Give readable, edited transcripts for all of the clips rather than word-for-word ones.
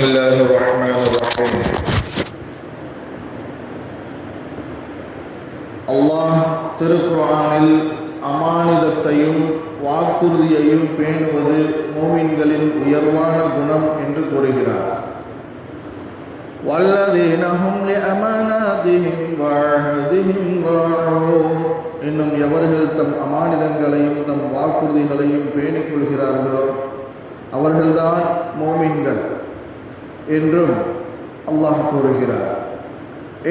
الله الرحمن الرحيم. அல்லாஹ் திருக்குர்ஆனில் அமானிதத்தையும் வாக்குறுதியையும் பேணுவது மோமின்களின் உயர்வான குணம் என்று கூறுகிறார். வல்லதீன ஹும் லிஅமானாதிஹிம் வஅஹதிஹிம் ராஊன். இன்னும் எவர்கள் தம் அமானிதங்களையும் தம் வாக்குறுதிகளையும் பேணிக் கொள்கிறார்களோ அவர்கள்தான் மோமின்கள் என்றும் அல்லாஹ் கூறுகிறார்.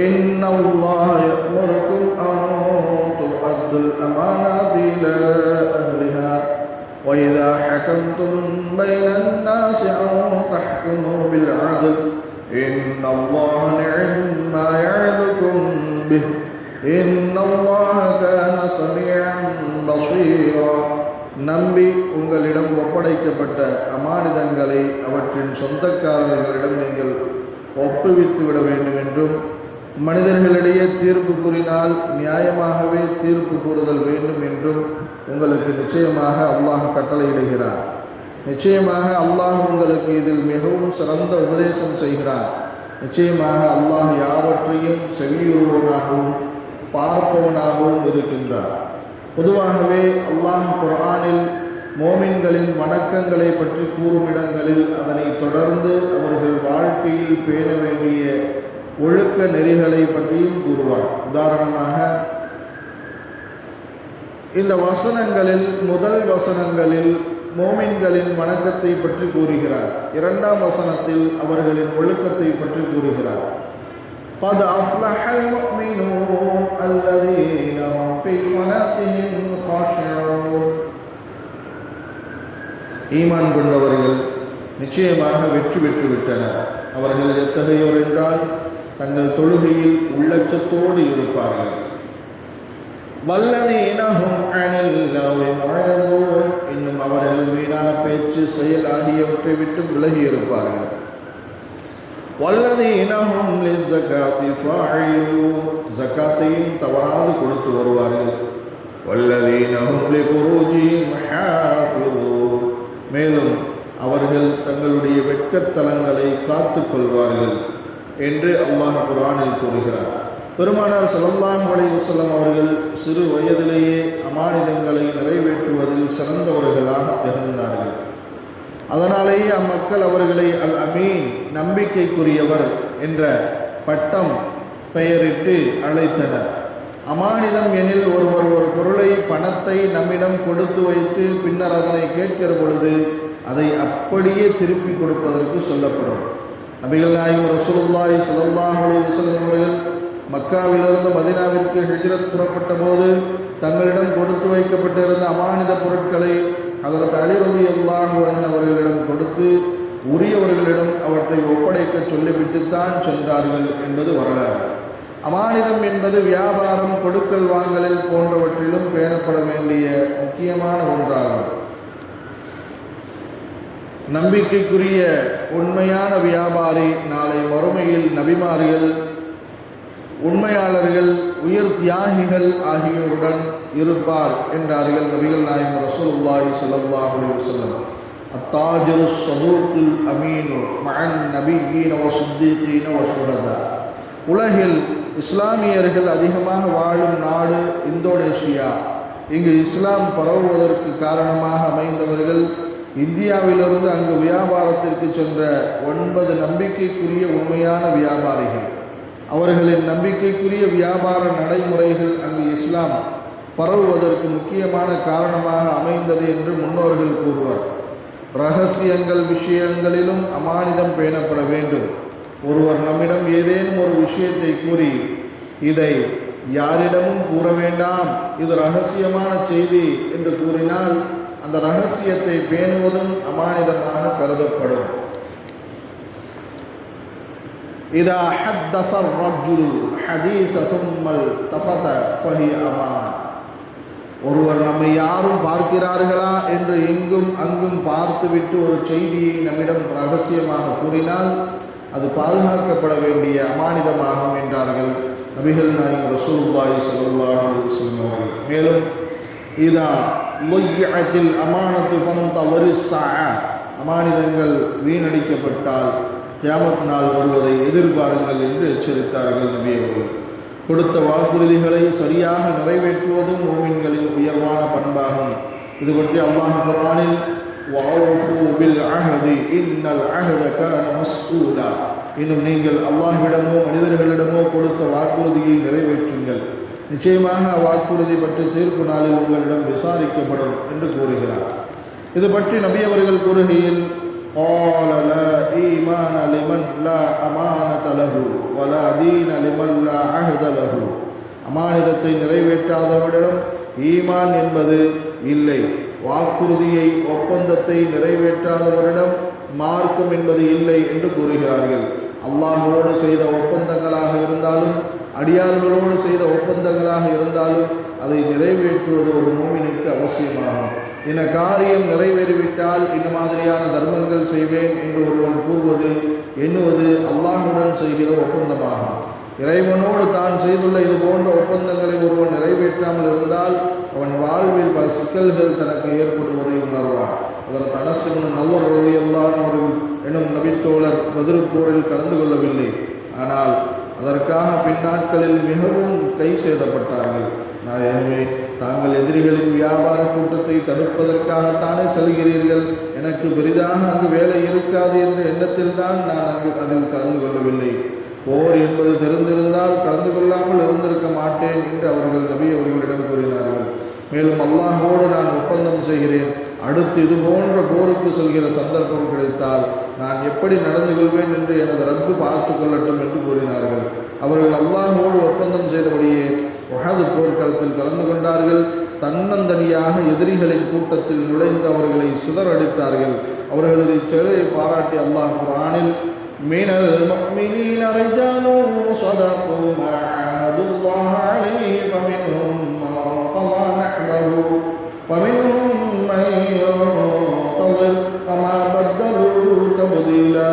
இன்னல்லாஹ யஅமுருக்கும் அன் துஅத்துல் அமானாத்தி இலா அஹ்லிஹா வ இதா ஹகம்தும் பைனன் நாஸி அன் தஹ்குமு பில் அத்ல் இன்னல்லாஹ நிஅம்மா யஅதுக்கும் பிஹ் இன்னல்லாஹ கான ஸமீஅன் பஸீரா. நம்பி உங்களிடம் ஒப்படைக்கப்பட்ட அமானிதங்களை அவற்றின் சொந்தக்காரர்களிடம் நீங்கள் ஒப்புவித்து விட வேண்டும் என்றும் மனிதர்களிடையே தீர்ப்பு கூறினால் நியாயமாகவே தீர்ப்பு கூறுதல் வேண்டும் என்றும் உங்களுக்கு நிச்சயமாக அல்லாஹ் கட்டளையிடுகிறார். நிச்சயமாக அல்லாஹ் உங்களுக்கு இதில் மிகவும் சிறந்த உபதேசம் செய்கிறார். நிச்சயமாக அல்லாஹ் யாவற்றையும் செவியுறுவனாகவும் பார்ப்பவனாகவும் இருக்கின்றார். பொதுவாகவே அல்லாஹ் குர்ஆனில் மோமின்களின் வணக்கங்களை பற்றி கூறும் இடங்களில் அதனை தொடர்ந்து அவர்கள் வாழ்க்கையில் பேண வேண்டிய ஒழுக்க நெறிகளை பற்றியும் கூறுவார். உதாரணமாக இந்த வசனங்களில் முதல் வசனங்களில் மோமின்களின் வணக்கத்தை பற்றி கூறுகிறார். இரண்டாம் வசனத்தில் அவர்களின் ஒழுக்கத்தை பற்றி கூறுகிறார். قد أفلح المؤمنون الذين هم في صلاتهم خاشعون. ஈமான் கொண்டவர்கள் நிச்சயமாக வெற்றி பெற்று விட்டனர். அவர்கள் எத்தகையோர் என்றால் தங்கள் தொழுகையில் உள்ளச்சத்தோடு இருப்பார்கள். வல்லதீன ஹும் அனில் லஹ்வி முஅரிதூன். இன்னும் அவர்கள் வீணான பேச்சு செயல் ஆகியவற்றை விட்டு விலகி இருப்பார்கள். வல்லதீன ஹும் லிஸ்ஸகாத்தி ஃபாயிலூன். ஜகாத்தையும் தவறாது கொடுத்து வருவார்கள். வல்லதீன ஹும் லிஃபுரூஜிஹிம் ஹாஃபிதூன். மேலும் அவர்கள் தங்களுடைய வெட்கத்தலங்களை காத்து கொள்வார்கள் என்று அல்லாஹ் குர்ஆனில் கூறுகிறார். பெருமானார் ஸல்லல்லாஹு அலைஹி வஸல்லம் அவர்கள் சிறு வயதிலேயே அமானிதங்களை நிறைவேற்றுவதில் சிறந்தவர்களாக திகழ்ந்தார்கள். அதனாலேயே அம்மக்கள் அவர்களை அல் அமீன் நம்பிக்கைக்குரியவர் என்ற பட்டம் பெயரிட்டு அழைத்தனர். அமானிதம் எனில் ஒருவர் ஒரு பொருளை பணத்தை நம்மிடம் கொடுத்து வைத்து பின்னர் அதனை கேட்கிற பொழுது அதை அப்படியே திருப்பி கொடுப்பதற்கு சொல்லப்படும். நபிகள் நாயகம் ரசூலுல்லாஹி ஸல்லல்லாஹு அலைஹி வஸல்லம் அவர்கள் மக்காவிலிருந்து மதீனாவிற்கு ஹிஜ்ரத் புறப்பட்ட போது தங்களிடம் கொடுத்து வைக்கப்பட்டிருந்த அமானித பொருட்களை ஹஜ்ரத் அலி ரலியல்லாஹு அன்ஹு அவர்களிடம் கொடுத்து உரியவர்களிடம் அவற்றை ஒப்படைக்க சொல்லிவிட்டுத்தான் சென்றார்கள் என்பது வரலாறு. அமானிதம் என்பது வியாபாரம், கொடுக்கல் வாங்கலில் போன்றவற்றிலும் பேணப்பட வேண்டிய முக்கியமான ஒன்றாகும். நம்பிக்கைக்குரிய உண்மையான வியாபாரி நாளை மறுமையில் நபிமார்கள், உண்மையாளர்கள், உயிர் தியாகிகள் ஆகியோருடன் இருப்பார் என்றார்கள் நபிகள் நாயகம் ரசூலுல்லாஹி ஸல்லல்லாஹு அலைஹி வஸல்லம். அத்தாஜிரு ஸதூக்குல் அமீனு மஅன் நபிய்யீன வ ஸித்தீகீன வ ஷுஹதா. உலகில் இஸ்லாமியர்கள் அதிகமாக வாழும் நாடு இந்தோனேஷியா. இங்கு இஸ்லாம் பரவுவதற்கு காரணமாக அமைந்தவர்கள் இந்தியாவிலிருந்து அங்கு வியாபாரத்திற்கு சென்ற 9 நம்பிக்கைக்குரிய உண்மையான வியாபாரிகள். அவர்களின் நம்பிக்கைக்குரிய வியாபார நடைமுறைகள் அங்கு இஸ்லாம் பரவுவதற்கு முக்கியமான காரணமாக அமைந்தது என்று முன்னோர்கள் கூறுவர். இரகசியங்கள் விஷயங்களிலும் அமானிதம் பேணப்பட வேண்டும். ஒருவர் நம்மிடம் ஏதேனும் ஒரு விஷயத்தை கூறி இதை யாரிடமும் கூற வேண்டாம், இது இரகசியமான செய்தி என்று கூறினால் அந்த இரகசியத்தை பேணுவதும் அமானிதமாக கருதப்படும். இதா ஹத்தஸ الرجل حديث ثم التفت فهي அமானா. ஒருவர் நம்மை யாரும் பார்க்கிறார்களா என்று எங்கும் அங்கும் பார்த்துவிட்டு ஒரு செய்தியை நம்மிடம் இரகசியமாக கூறினால் அது பாதுகாக்கப்பட வேண்டிய அமானிதமாகும் என்றார்கள் நபிகள் நாயகம் ரசூலுல்லாஹி ஸல்லல்லாஹு அலைஹி வஸல்லம் அவர்கள். மேலும் இதா லுய்யஅத்தில் அமானத்து ஃபந்தவரிஸ் ஸஆ. அமானிதங்கள் வீணடிக்கப்பட்டால் கியாமத் நாள் வருவதை எதிர்பாருங்கள் என்று எச்சரித்தார்கள் நபி அவர்கள். கொடுத்த வாக்குறுதிகளை சரியாக நிறைவேற்றுவதும் மூமின்களின் உயர்வான பண்பாகும். இது பற்றி அல்லாஹ் குர்ஆனில் வஅஃபூ பில் அஹதி இன்னல் அஹத கான மஸ்ஊலா, இன்னும் நீங்கள் அல்லாஹ்விடமோ மனிதர்களிடமோ கொடுத்த வாக்குறுதியை நிறைவேற்றுங்கள், நிச்சயமாக வாக்குறுதி பற்றி தீர்ப்பு நாளில் உங்களிடம் விசாரிக்கப்படும் என்று கூறுகிறார். இது பற்றி நபி அவர்கள் கூறுகையில் قال لا إيمان لمن لا أمانة له ولا دين لمن لا عهد له. அமானிதத்தை நிறைவேற்றாதவரிடம் ஈமான் என்பது இல்லை, வாக்குறுதியை ஒப்பந்தத்தை நிறைவேற்றாதவரிடம் மார்க்கம் என்பது இல்லை என்று கூறுகிறார்கள். அல்லாஹ்வோடு செய்த ஒப்பந்தங்களாக இருந்தாலும் அடியார்களோடு செய்த ஒப்பந்தங்களாக இருந்தாலும் அதை நிறைவேற்றுவது ஒரு மூமினுக்கு அவசியமாகும். இந்த காரியம் நிறைவேறிவிட்டால் இந்த மாதிரியான தர்மங்கள் செய்வேன் என்று ஒருவன் எண்ணுவது அல்லாஹுடன் செய்கிற ஒப்பந்தமாகும். இறைவனோடு தான் செய்துள்ள இது போன்ற ஒப்பந்தங்களை ஒருவன் நிறைவேற்றாமல் இருந்தால் அவன் வாழ்வில் பல சிக்கல்கள் தனக்கு ஏற்படுவதை உணர்வான். அதற்கு அனஸ் இப்னு நல்வர் ரலியல்லாஹு அன்ஹு எனும் நபித்தோழர் பத்ர் போரில் கலந்து கொள்ளவில்லை. ஆனால் அதற்காக பின்னாட்களில் மிகவும் கை சேதப்பட்டார்கள். நாயகமே, தாங்கள் எதிரிகளின் வியாபார கூட்டத்தை தடுப்பதற்காகத்தானே செல்கிறீர்கள், எனக்கு பெரிதாக அங்கு வேலை இருக்காது என்ற எண்ணத்தில் தான் நான் அதில் கலந்து கொள்ளவில்லை. போர் என்பது தெரிந்திருந்தால் கலந்து கொள்ளாமல் இருந்திருக்க மாட்டேன் என்று அவர்கள் நபி அவர்களிடம் கூறினார்கள். மேலும் அல்லாஹோடு நான் ஒப்பந்தம் செய்கிறேன், அடுத்து இது போன்ற போருக்கு செல்கிற சந்தர்ப்பம் கிடைத்தால் நான் எப்படி நடந்து கொள்வேன் என்று எனது ரப்பு பார்த்து கொள்ளட்டும் என்று கூறினார்கள். அவர்கள் அல்லாஹோடு ஒப்பந்தம் செய்தபடியே உஹது போர்க்களத்தில் கலந்து கொண்டார்கள். தன்னந்தனியாக எதிரிகளின் கூட்டத்தில் நுழைந்து அவர்களை சிதறடித்தார்கள். அவர்களது செயலை பாராட்டி அல்லாஹ் குர்ஆனில் மினல் முஃமினீன ரிஜாலுன் ஸதகு மா ஆஹதுல்லாஹ அலைஹி ஃபமின்ஹும் மன் கதா நஹ்பஹு வமின்ஹும் மன் யன்தஸிர் வமா பத்தலு தப்தீலா.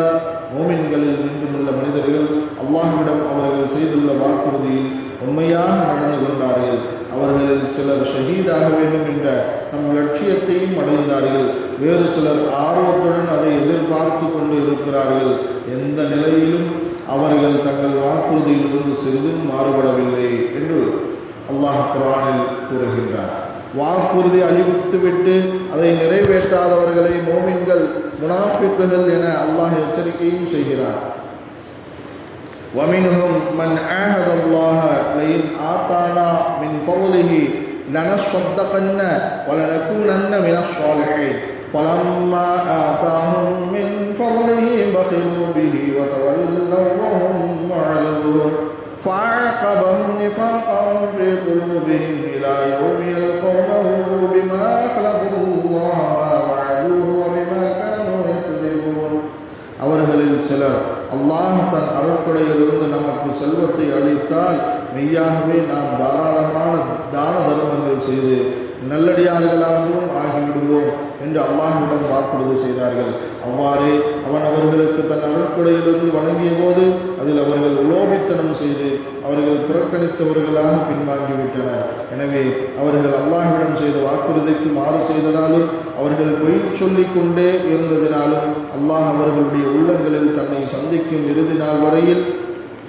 மூமின்களில் நின்றுள்ள மனிதர்கள் அல்லாஹ்விடம் அவர்கள் செய்துள்ள வாக்குறுதியில் உண்மையாக நடந்து கொண்டார்கள். அவர்களில் சிலர் ஷஹீதாக வேண்டும் என்ற நம் லட்சியத்தையும் அடைந்தார்கள். வேறு சிலர் ஆர்வத்துடன் அதை எதிர்பார்த்து கொண்டு இருக்கிறார்கள். எந்த நிலையிலும் அவர்கள் தங்கள் வாக்குறுதியிலிருந்து சிறிதும் மாறுபடவில்லை என்று அல்லாஹ் குர்ஆனில் கூறுகின்றார். வாக்குறுதி அளித்துவிட்டு அதை நிறைவேற்றாதவர்களை மோமின்கள் முனாஃபிக்குகள் என அல்லாஹ் எச்சரிக்கையும் செய்கிறார். وَمِنْهُمْ مَنْ عَاهَدَ اللَّهَ لَئِنْ آتَانَا مِنْ فَضْلِهِ لَنَصَّدَّقَنَّ وَلَنَكُونَنَّ مِنَ الصَّالِحِينَ فَلَمَّا آتَاهُمْ مِنْ فَضْلِهِ بَخِلُوا بِهِ وَتَوَلَّوْا وَهُمْ مُعْرِضُونَ فَأَعْقَبَهُمْ نِفَاقًا فِي قُلُوبِهِمْ إِلَى يَوْمِ يَلْقَوْنَهُ بِمَا أَخْلَفُوا اللَّهَ مَا وَعَدُوهُ وَبِمَا كَانُوا يَكْذِبُونَ. அவர்களில் சிலர் அல்லாஹ் தன் அருட்கொடையிலிருந்து நமக்கு செல்வத்தை அளித்தால் மெய்யாகவே நாம் தாராளமான தான தர்மங்கள் செய்து நல்லடியார்களாகவும் ஆகிவிடுவோம் என்று அல்லாஹ்விடம் வாக்குறுதி செய்தார்கள். அவ்வாறே அவன் அவர்களுக்கு தன் அருட்கொடையிலிருந்து வழங்கிய போது அதில் அவர்கள் உலோபித்தனம் செய்து அவர்கள் புறக்கணித்தவர்களாக பின்வாங்கிவிட்டனர். எனவே அவர்கள் அல்லாஹ்விடம் செய்த வாக்குறுதிக்கு மாறு செய்ததாலும் அவர்கள் பொய் சொல்லிக் கொண்டே இருந்ததினாலும் அல்லாஹ் அவர்களுடைய உள்ளங்களில் தன்னை சந்திக்கும் இறுதி நாள் வரையில்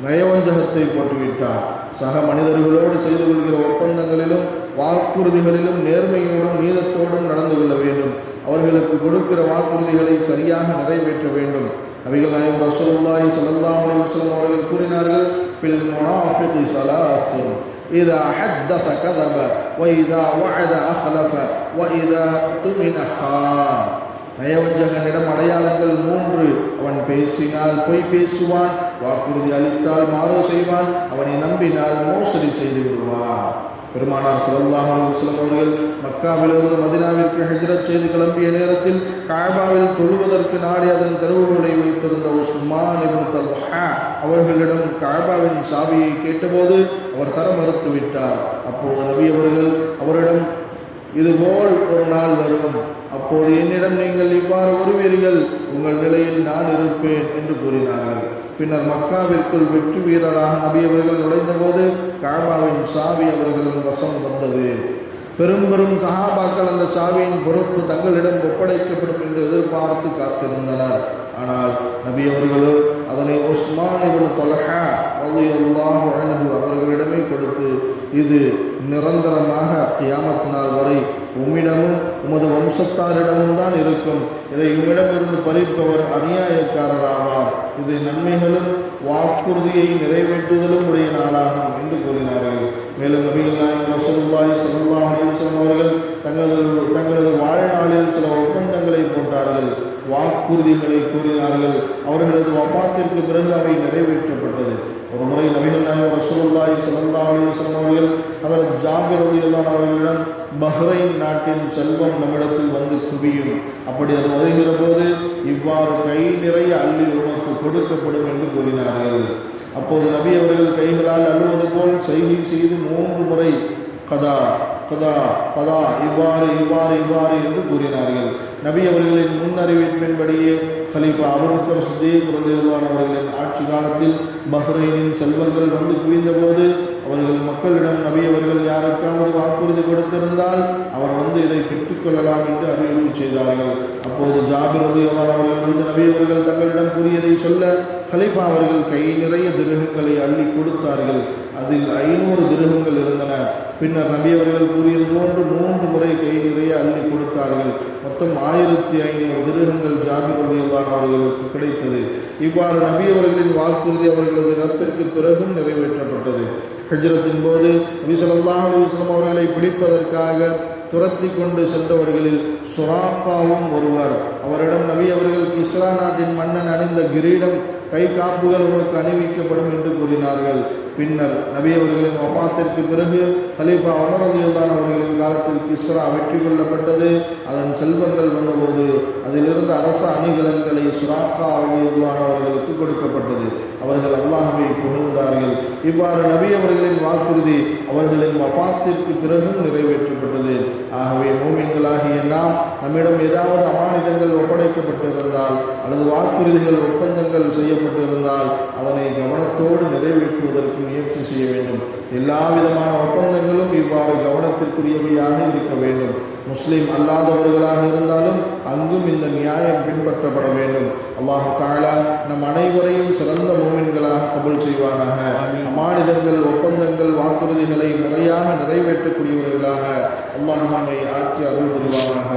நயவஞ்சகத்தை போட்டுவிட்டார். சக மனிதர்களோடு செய்து கொள்கிற ஒப்பந்தங்களிலும் வாக்குறுதிகளிலும் நேர்மையோடும் நீதத்தோடும் நடந்து கொள்ள வேண்டும். அவர்களுக்கு கொடுக்கிற வாக்குறுதிகளை சரியாக நிறைவேற்ற வேண்டும். நபிகள் நாயகம் ரசூலுல்லாஹி ஸல்லல்லாஹு அலைஹி வஸல்லம் அவர்கள் கூறினார்கள், ஃபில் முனாஃபிகி ஸலாஸுன் இதா ஹத்தஸ கதப வ இதா வஅத அக்லஃப வ இதா துமின ஹான். நயவஞ்சகனிடம் அடையாளங்கள் 3: அவன் பேசினால் பொய் பேசுவான், வாக்குறுதி அளித்தால் மாறு செய்வான், அவனை நம்பினால் மோசடி செய்து விடுவான். பெருமானார் ஸல்லல்லாஹு அலைஹி வஸல்லம் அவர்கள் மக்காவிலிருந்து மதீனாவிற்கு ஹிஜ்ரத் செய்து கிளம்பிய நேரத்தில் கஅபாவில் தொழுவதற்கு நாடி அதன் தெருவுகளை வைத்திருந்த உஸ்மான் இப்னு தல்ஹா அவர்களிடம் கஅபாவின் சாவியை கேட்டபோது அவர் தர மறுத்து விட்டார். அப்போது நபி அவர்கள் அவரிடம், இதுபோல் ஒரு நாள் வரும், அப்போது என்னிடம் நீங்கள் இவ்வாறு வருவீர்கள், உங்கள் நிலையில் நான் இருப்பேன் என்று கூறினார்கள். பின்னர் மக்காவிற்குள் வெற்றி வீரராக நபி அவர்கள் நுழைந்தபோது கஅபாவின் சாவி அவர்களின் வசம் வந்தது. பெரும் பெரும் சஹாபாக்கள் அந்த சாவியின் பொறுப்பு தங்களிடம் ஒப்படைக்கப்படும் என்று எதிர்பார்த்து காத்திருந்தனர். ஆனால் நபி அவர்களோ அதனை உஸ்மான் இப்னு தல்ஹா ரலியல்லாஹு அன்ஹு அவர்களிடமே கொடுத்து, இது நிரந்தரமாக கியாமத் நாள் வரை உம்மிடமும் உமது வம்சத்தாரிடமும் தான் இருக்கும். இதை உம்மிடமிருந்து பறிப்பவர் அநியாயக்காரராவார். இது நன்மைகளும் வாக்குறுதியை நிறைவேற்றுதலும் உடைய நாளாகும் என்று கூறினார்கள். மேலும் நபிகள் நாயகம் ரசூலுல்லாஹி ஸல்லல்லாஹு அலைஹி வஸல்லம் அவர்கள் தங்களது வாழ்நாளில் சில ஒப்பந்தங்களை போட்டார்கள், வாக்குறுதிகளை கூறினார்கள். அவர்களது வஃபாத்திற்கு பிறகு அவை நிறைவேற்றப்பட்டது. ஒரு முறை நபிகள் நாயகம் ரசூலுல்லாஹி ஸல்லல்லாஹு அலைஹி வஸல்லம் அவர்கள் ஹஜ்ரத் ஜாபிர் ரலியல்லாஹு அவர்களிடம், பஹ்ரைன் நாட்டின் செல்வம் நம்மிடத்தில் வந்து குவியும், அப்படி அது வருகிற போது இவ்வாறு கை நிறைய அள்ளி உமக்கு கொடுக்கப்படும் என்று கூறினார்கள். அப்போது நபி அவர்கள் கைகளால் அள்ளுவது போல் செய்கை செய்து 3 முறை கதா கதா கதா இவ்வாறு இவ்வாறு இவ்வாறு என்று கூறினார்கள். நபி அவர்களின் முன்னறிவிப்பின்படியே கலீஃபா அபூபக்கர் சித்தீக் ரலியல்லாஹு அவர்களின் ஆட்சி காலத்தில் பஹ்ரைனின் செல்வங்கள் வந்து குவிந்தபோது அவர்கள் மக்களிடம் நபி அவர்கள் யாருக்காவது வாக்குறுதி கொடுத்திருந்தால் அவர் வந்து இதை பெற்றுக்கொள்ளலாம் என்று அறிவிப்பு செய்தார்கள். அப்போது ஜாபிர் ரலியல்லாஹு அவர்கள் வந்து நபி அவர்கள் தங்களிடம் கூறியதை சொல்ல கலீஃபா அவர்கள் கை நிறைய திருகங்களை அள்ளி கொடுத்தார்கள். அதில் 500 திருகங்கள் இருந்தன. பின்னர் நபி அவர்கள் கூறியது போன்று 3 முறை கை நிறைய அள்ளி கொடுத்தார்கள். மொத்தம் 1500 திருகங்கள் ஜாபிர் ரலியல்லாஹு அவர்களுக்கு கிடைத்தது. இவ்வாறு நபி அவர்களின் வாக்குறுதி அவர்களது இறப்பிற்கு பிறகும் நிறைவேற்றப்பட்டது. ஹஜ்ரத்தின் போது நபி ஸல்லல்லாஹு அலைஹி வஸல்லம் அவர்களை பிடிப்பதற்காக துரத்தி கொண்டு சென்றவர்களில் சுராக்காவும் ஒருவர். அவரிடம் நபி அவர்கள் கிஸ்ரா நாட்டின் மன்னன் அணிந்த கிரீடம், கை காப்புகள் உமக்கு அணிவிக்கப்படும் என்று கூறினார்கள். பின்னர் நபி அவர்களின் வஃபாத்திற்கு பிறகு கலீஃபா உமர் ரலியல்லாஹு அவர்களின் காலத்தில் கிஸ்ரா வெற்றி கொள்ளப்பட்டது. அதன் செல்வங்கள் வந்தபோது அதிலிருந்து அரச அணிகலன்களை சுராக்கா ரலியல்லாஹு அவர்களுக்கு கொடுக்கப்பட்டது. அவர்கள் அல்லாஹ்வை புகழ்ந்தார்கள். இவ்வாறு நபி அவர்களின் வாக்குறுதி அவர்களின் வஃபாத்திற்கு பிறகும் நிறைவேற்றப்பட்டது. ஆகவே மூமின்களாகிய நாம் நம்மிடம் ஏதாவது அமானிதங்கள் ஒப்படைக்கப்பட்டிருந்தால் அல்லது வாக்குறுதிகள் ஒப்பந்தங்கள் செய்யப்பட்டிருந்தால் அதனை கவனத்தோடு நிறைவேற்றுவதற்கு முயற்சி செய்ய வேண்டும். எல்லா விதமான ஒப்பந்தங்களும் இவ்வாறு கவனத்திற்குரியவையாக இருக்க வேண்டும். முஸ்லிம் அல்லாதவர்களாக இருந்தாலும் அங்கும் இந்த நியாயம் பின்பற்றப்பட வேண்டும். அல்லாஹ் தஆலா நம் அனைவரையும் சிறந்த மூமின்களாக கபூல் செய்வானாக. அமானிதங்கள், ஒப்பந்தங்கள், வாக்குறுதிகளை முறையாக நிறைவேற்றக்கூடியவர்களாக அல்லாஹ் நம்மை ஆக்கி அருள் புரிவானாக.